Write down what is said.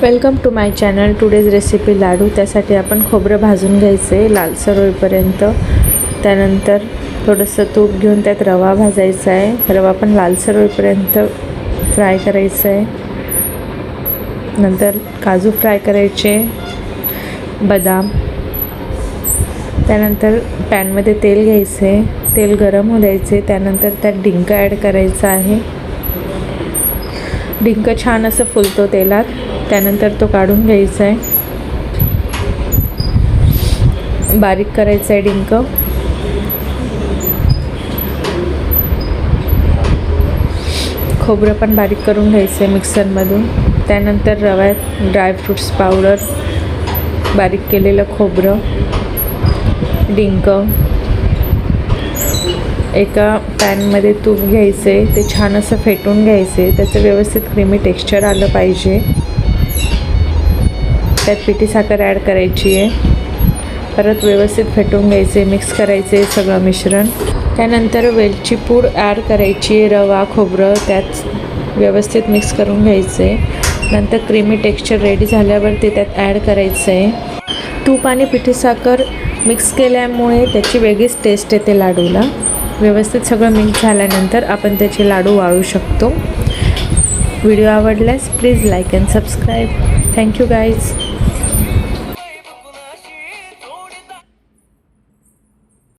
Welcome to my channel. Today's recipe laddoo. त्यासाठी आपण खोबरं भाजून घ्यायचं आहे लालसर होईपर्यंत. त्यानंतर थोडंसं तूप घेऊन त्यात रवा भाजायचा आहे. रवा पण लालसर होईपर्यंत फ्राय करायचं आहे. नंतर काजू फ्राय करायचे, बदाम. त्यानंतर पॅनमध्ये तेल घ्यायचं आहे, तेल गरम होऊ द्यायचे. त्यानंतर त्यात डिंक ॲड करायचा आहे. डिंक छान असं फुलतो तेलात. त्यानंतर तो काढून घ्यायचा आहे, बारीक करायचा आहे डिंक. खोबरं पण बारीक करून घ्यायचं आहे मिक्सरमधून. त्यानंतर रव्यात ड्रायफ्रूट्स पावडर, बारीक केलेलं खोबरं, डिंक. एका पॅनमध्ये तूप घ्यायचे, ते छान असं फेटून घ्यायचे. त्याचं व्यवस्थित क्रीमी टेक्स्चर आलं पाहिजे. त्यात पिठी साखर ॲड करायची आहे. परत व्यवस्थित फेटून घ्यायचे, मिक्स करायचे सगळं मिश्रण. त्यानंतर वेलची पूड ॲड करायची, रवा, खोबरं त्यात व्यवस्थित मिक्स करून घ्यायचे. नंतर क्रीमी टेक्स्चर रेडी झाल्यावर ते त्यात ॲड करायचं आहे. तूप आणि पिठी साखर मिक्स केल्यामुळे त्याची वेगळीच टेस्ट येते लाडूला. व्यवस्थित सगळं मिक्स झाल्यानंतर आपण त्याचे लाडू वाळू शकतो. व्हिडिओ आवडल्यास please like and subscribe. Thank you guys.